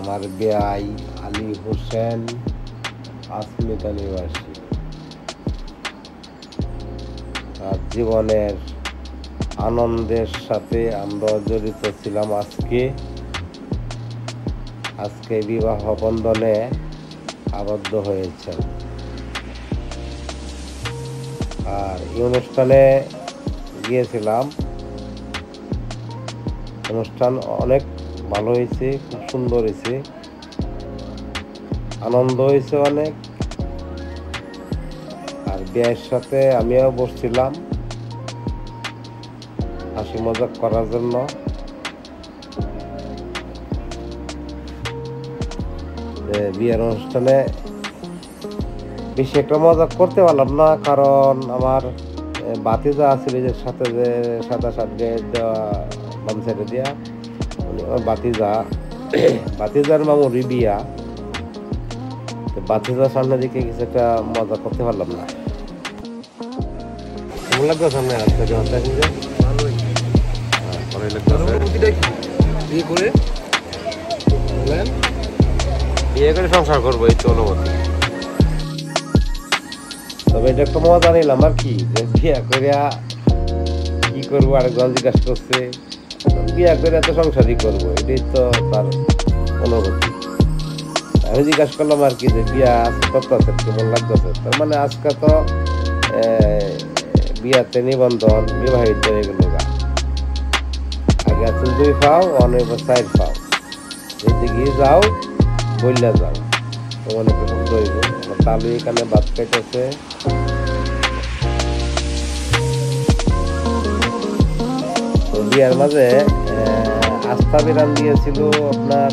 আমার ভাই আলী হোসেন আসমিতা নিবাসী। আর জীবনের আনন্দের সাথে আমরা জড়িত ছিলাম। আজকে বিবাহ বন্ধনে আবদ্ধ হয়েছেন। আর এই অনুষ্ঠানে গিয়েছিলাম। অনুষ্ঠান অনেক ভালো হয়েছে, খুব সুন্দর হয়েছে, আনন্দ হয়েছে অনেক। আর বিয়ের সাথে আমিও বসছিলাম হাসি মজাক করার জন্য। বিয়ের অনুষ্ঠানে বেশি একটা মজা করতে পারলাম না, কারণ আমার বাতিজা আছিল যে সাথে যে সাদা শার্ট গায়ে দেওয়া বাম সাইডে দেওয়া, বাতিজার মামুরি বিয়া। বাতিজার সামনে দিকে কিছু একটা মজা করতে পারলাম না। কেমন লাগলো সামনে আসতে বিয়ে করে সংসার করবো, এই তো অনুমতি। তবে এটা একটা মজা নিলাম আর কি, যে বিয়া করিয়া কি করবো, আরেকজন জিজ্ঞাসা করছে বিয়া করে তো সংসারই করবো, এটাই তো তার অনুভূতি। আমি জিজ্ঞাসা করলাম আর কি, যে বিয়া আজকে কত আছে, কেমন লাগতেছে। তার মানে আজকে তো বিয়াতে নিবন্ধন বিবাহিত হয়ে গেল। আগে আছে 2 পাও, অনেক 4 পাও। যেদিকে যাও বললে যাও, তোমার একটু শব্দ হইব। তালু এখানে ভাত খাইতেছে। বিয়ার মাঝে আস্থা বিরান দিয়েছিল আপনার,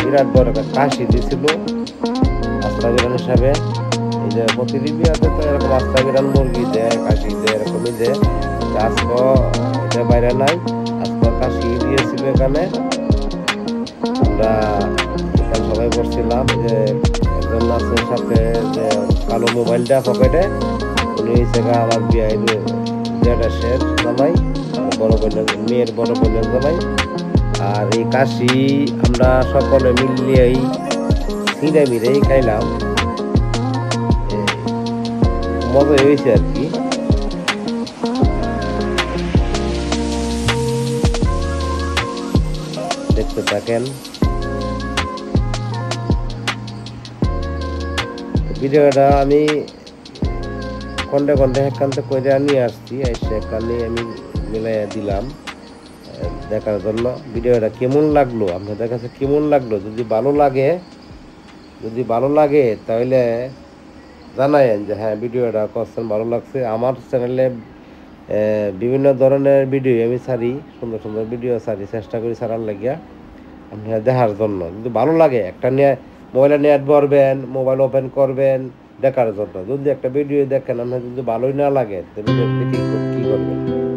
বিরাট বড় একটা কাশি দিয়েছিল আস্থা বিরান হিসাবে। এই যে প্রতিটি বিয়াতে তো এরকম আস্থা বিরান মুরগি দেয়, কাশি দেয়, এরকমই দেয়। আজকে এটা বাইরে নাই, আজকে কাশি দিয়েছিল এখানে। আমরা এখানে সবাই বসছিলাম। যে একজন আছে সাথে, যে কালো মোবাইলটা পকেটে, উনি আমার বিয়ের শেষ জামাই, বড় বোনের মেয়ের বড় বোনের জামাই। আর এই কাশি আমরা সকলে মিলিয়েই ছিঁড়ে মিড়েই খাইলাম, মজা হয়েছে আর কি। দেখতে থাকেন ভিডিওটা। আমি কন্ডে একান্ত করে নিয়ে আসছি, সেখানে আমি মিলাইয়া দিলাম দেখার জন্য। ভিডিওটা কেমন লাগলো, আপনাদের কাছে কেমন লাগলো? যদি ভালো লাগে তাহলে জানায়েন যে হ্যাঁ ভিডিওটা করছেন, ভালো লাগছে। আমার চ্যানেলে বিভিন্ন ধরনের ভিডিও আমি ছাড়ি, সুন্দর সুন্দর ভিডিও ছাড়ি, চেষ্টা করি ছাড়ার লাগিয়া আপনারা দেখার জন্য। যদি ভালো লাগে, একটা নিয়ে মোবাইলে নেট ভরবেন, মোবাইল ওপেন করবেন দেখার জন্য। যদি একটা ভিডিও দেখেন আপনার যদি ভালোই না লাগে, তো ভিডিও দেখে কী করবেন?